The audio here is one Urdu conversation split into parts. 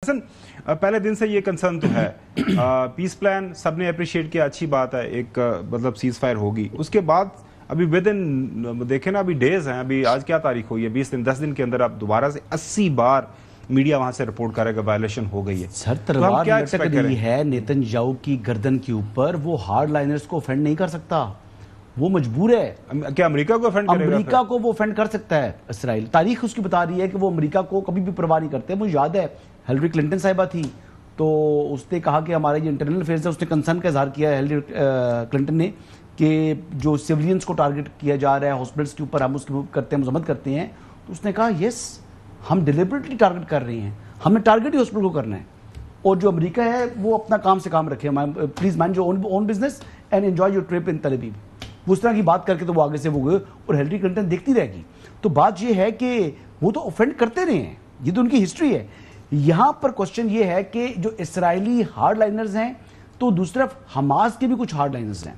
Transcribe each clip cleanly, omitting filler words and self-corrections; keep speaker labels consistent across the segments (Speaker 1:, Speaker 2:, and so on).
Speaker 1: حسن پہلے دن سے یہ کنسرن تو ہے، پیس پلان سب نے اپریشیٹ کیا، اچھی بات ہے، ایک مطلب سیز فائر ہوگی، اس کے بعد ابھی ودن دیکھیں نا، ابھی ڈیز ہیں، ابھی آج کیا تاریخ ہوئی ہے، 20 دن 10 دن کے اندر اب دوبارہ سے 80 بار میڈیا وہاں سے رپورٹ کرے گا وائلیشن ہو گئی ہے.
Speaker 2: سر تلوار لٹک رہی ہے نیتن یاہو کی گردن کے اوپر، وہ ہارڈ لائنرز کو افینڈ نہیں کر سکتا، وہ مجبور ہے.
Speaker 1: کیا امریکہ کو افینڈ کرے گا؟
Speaker 2: امریکہ کو وہ افینڈ کر سکتا ہے. اسرائیل تاریخ اس کی بتا رہی ہے کہ وہ امریکہ کو کبھی بھی پرواہ نہیں کرتے. مجھے یاد ہے ہیلری کلنٹن صاحبہ تھی تو اس نے کہا کہ ہمارے جو انٹرنل افیئرز ہے اس نے کنسرن کا اظہار کیا ہے ہیلری کلنٹن نے کہ جو سیولینز کو ٹارگٹ کیا جا رہا ہے ہاسپٹلس کے اوپر، ہم اس کی کرتے ہیں، مذمت کرتے ہیں. تو اس نے کہا یس ہم ڈیلیبریٹلی ٹارگٹ کر رہے ہیں، ہمیں ٹارگٹ ہی ہاسپٹل کو کرنا ہے، اور جو امریکہ ہے وہ اپنا کام سے کام رکھے، please mind your own business and enjoy your trip in Tel Aviv. اس طرح کی بات کر کے تو وہ آگے سے وہ گئے اور ہیلری کلنٹن دیکھتی رہے گی. تو بات یہ ہے کہ وہ تو اوفینڈ کرتے رہے ہیں، یہ تو ان کی ہسٹری ہے. یہاں پر کوشچن یہ ہے کہ جو اسرائیلی ہارڈ لائنرز ہیں تو دوسری طرف حماس کے بھی کچھ ہارڈ لائنرز ہیں،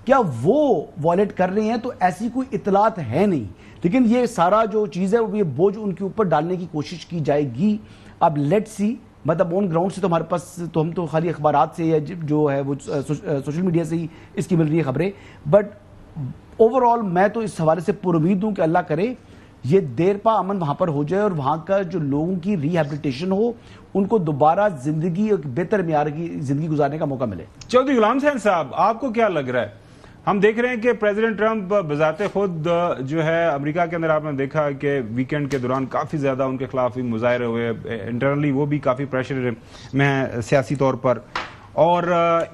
Speaker 2: کیا وہ وائلیٹ کر رہے ہیں؟ تو ایسی کوئی اطلاعات ہے نہیں، لیکن یہ سارا جو چیز ہے وہ یہ بوجھ ان کے اوپر ڈالنے کی کوشش کی جائے گی. اب لیٹ سی، مطلب آن گراؤنڈ سے تو ہمارے پاس تو ہم تو خالی اخبارات سے یا جو ہے وہ سوشل میڈیا سے ہی اس کی مل رہی ہے خبریں، بٹ اوور آل میں تو اس حوالے سے پر امید ہوں کہ اللہ کرے یہ دیر پا امن وہاں پر ہو جائے اور وہاں کا جو لوگوں کی ری ہیبلیٹیشن ہو، ان کو دوبارہ زندگی ایک بہتر معیار کی زندگی گزارنے کا موقع ملے.
Speaker 1: چودھری غلام حسین صاحب، آپ کو کیا لگ رہا ہے؟ ہم دیکھ رہے ہیں کہ پریزیڈنٹ ٹرمپ بذات خود جو ہے امریکہ کے اندر، آپ نے دیکھا کہ ویکینڈ کے دوران کافی زیادہ ان کے خلاف مظاہرے ہوئے، انٹرنلی وہ بھی کافی پریشر میں ہیں سیاسی طور پر. اور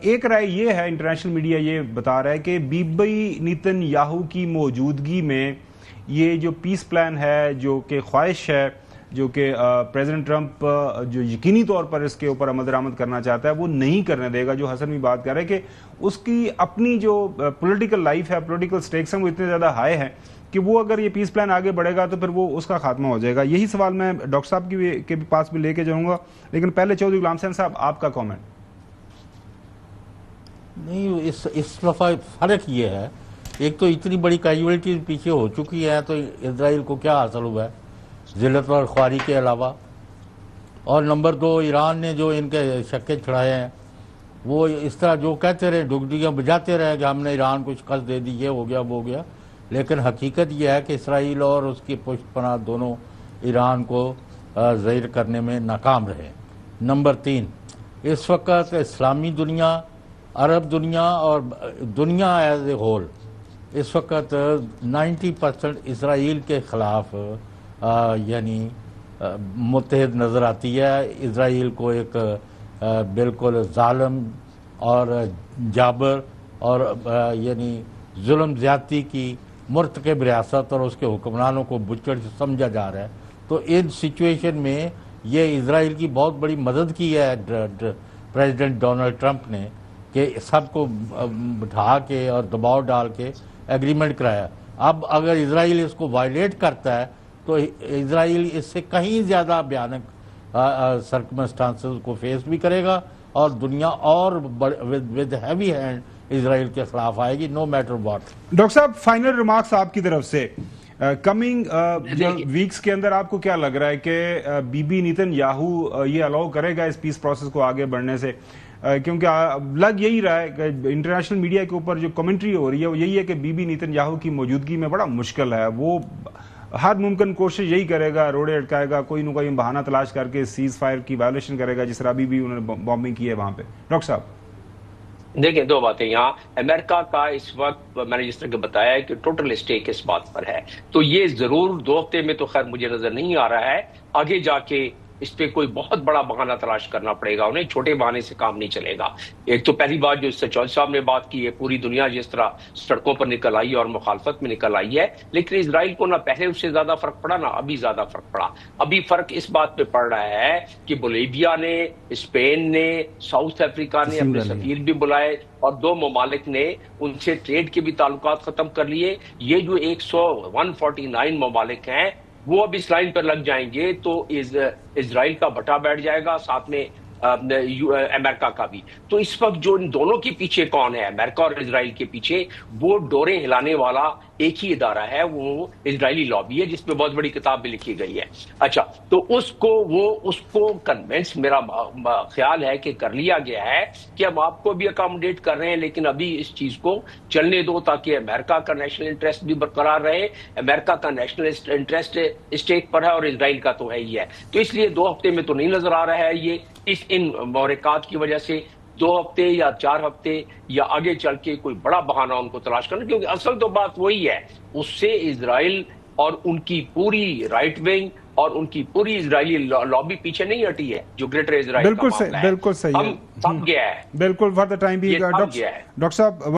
Speaker 1: ایک رائے یہ ہے، انٹرنیشنل میڈیا یہ بتا رہا ہے کہ بی بی نیتن یاہو کی موجودگی میں یہ جو پیس پلان ہے، جو کہ خواہش ہے، جو کہ پریزیڈنٹ ٹرمپ جو یقینی طور پر اس کے اوپر عمل درآمد کرنا چاہتا ہے، وہ نہیں کرنے دے گا. جو حسن بھی بات کر رہے ہیں کہ اس کی اپنی جو پولیٹیکل لائف ہے، پولیٹیکل سٹیکس ہیں، وہ اتنے زیادہ ہائی ہیں کہ وہ اگر یہ پیس پلان آگے بڑھے گا تو پھر وہ اس کا خاتمہ ہو جائے گا. یہی سوال میں ڈاکٹر صاحب کے پاس بھی لے کے جاؤں گا، لیکن پہلے چودھری غلام حسین صاحب آپ کا کامنٹ.
Speaker 3: نہیں، اس دفعہ فرق یہ ہے، ایک تو اتنی بڑی کیجویلٹیز پیچھے ہو چکی ہے تو اسرائیل کو کیا حاصل ہوا ہے ذلت اور خواری کے علاوہ، اور نمبر 2 ایران نے جو ان کے شکے چھڑائے ہیں وہ اس طرح جو کہتے رہے، ڈگڈگیاں بجاتے رہے کہ ہم نے ایران کو شکست دے دی، یہ ہو گیا وہ ہو گیا، لیکن حقیقت یہ ہے کہ اسرائیل اور اس کی پشت پناہ دونوں ایران کو ظاہر کرنے میں ناکام رہے. نمبر 3، اس وقت اسلامی دنیا، عرب دنیا اور دنیا ایز اے ہول اس وقت 90% اسرائیل کے خلاف یعنی متحد نظر آتی ہے. اسرائیل کو ایک بالکل ظالم اور جابر اور یعنی ظلم زیادتی کی مرتکب ریاست اور اس کے حکمرانوں کو بچڑ سمجھا جا رہا ہے. تو ان سچویشن میں یہ اسرائیل کی بہت بڑی مدد کی ہے پریزیڈنٹ ڈونلڈ ٹرمپ نے کہ سب کو بٹھا کے اور دباؤ ڈال کے ایگریمنٹ کرایا. اب اگر اسرائیل اس کو وائلیٹ کرتا ہے تو اسرائیل اس سے کہیں زیادہ بھیانک سرکمسٹانسز کو فیس بھی کرے گا اور دنیا اور ود ہیوی ہینڈ اسرائیل کے خلاف آئے گی، نو میٹر واٹ.
Speaker 1: ڈاکٹر صاحب، فائنل ریمارکس آپ کی طرف سے کمنگ ویکس کے اندر آپ کو کیا لگ رہا ہے کہ بی بی نیتن یاہو یہ الاؤ کرے گا اس پیس پروسیس کو آگے بڑھنے سے؟ کیونکہ لگ یہی رہا ہے کہ انٹرنیشنل میڈیا کے اوپر جو کمنٹری ہو رہی ہے وہ یہی ہے کہ بی بی نیتن یاہو کی موجودگی میں بڑا مشکل ہے، وہ ہر ممکن کوشش یہی کرے گا، روڑے اٹکائے گا، کوئی نہ کوئی بہانہ تلاش کر کے سیز فائر کی وائلیشن کرے گا، جس طرح ابھی بھی انہوں نے بامبنگ کی ہے وہاں پہ. ڈاکٹر صاحب
Speaker 4: دیکھیں، 2 باتیں یہاں. امریکہ کا اس وقت میں نے جس طرح کہ بتایا ہے کہ ٹوٹل اسٹیک اس بات پر ہے، تو یہ ضرور 2 ہفتے میں تو خیر مجھے نظر نہیں آ رہا ہے، آگے جا کے اس پہ کوئی بہت بڑا بہانہ تلاش کرنا پڑے گا انہیں، چھوٹے بہانے سے کام نہیں چلے گا. ایک تو پہلی بات جو چودھری صاحب نے بات کی ہے، پوری دنیا جس طرح سڑکوں پر نکل آئی ہے اور مخالفت میں نکل آئی ہے، لیکن اسرائیل کو نہ پہلے اس سے زیادہ فرق پڑا نہ ابھی زیادہ فرق پڑا. ابھی فرق اس بات پہ پڑ رہا ہے کہ بولیویا نے، اسپین نے، ساؤتھ افریقہ نے اپنے سفیر بھی بلائے اور 2 ممالک نے ان سے ٹریڈ کے بھی تعلقات ختم کر لیے. یہ جو 149 ممالک ہیں وہ اب اس لائن پر لگ جائیں گے تو اسرائیل کا بٹا بیٹھ جائے گا، ساتھ میں امریکہ کا بھی. تو اس وقت جو ان دونوں کے پیچھے کون ہے، امریکہ اور اسرائیل کے پیچھے، وہ ڈوریں ہلانے والا ایک ہی ادارہ ہے، وہ اسرائیلی لابی ہے جس پہ بہت بڑی کتاب بھی لکھی گئی ہے. اچھا، تو اس کو کنونس میرا خیال ہے کہ کر لیا گیا ہے کہ ہم آپ کو بھی اکاموڈیٹ کر رہے ہیں، لیکن ابھی اس چیز کو چلنے دو تاکہ امریکہ کا نیشنل انٹرسٹ بھی برقرار رہے. امریکہ کا نیشنل انٹرسٹ اسٹیک پر ہے اور اسرائیل کا تو ہے ہی ہے. تو اس لیے 2 ہفتے میں تو نہیں نظر آ رہا ہے یہ، ان محرکات کی وجہ سے 2 ہفتے یا 4 ہفتے یا آگے چل کے کوئی بڑا بہانہ ان کو تلاش کرنا، کیونکہ اصل تو بات وہی ہے. اس سے اسرائیل اور ان کی پوری رائٹ ونگ اور ان کی پوری اسرائیلی لابی پیچھے نہیں ہٹی ہے، جو گریٹر اسرائیل کا معاملہ ہے.
Speaker 1: بالکل صحیح
Speaker 4: ہم تھم گیا ہے،
Speaker 1: بالکل. فار دا ٹائم بھی
Speaker 4: یہ تھم گیا ہے.
Speaker 1: ڈاکٹر صاحب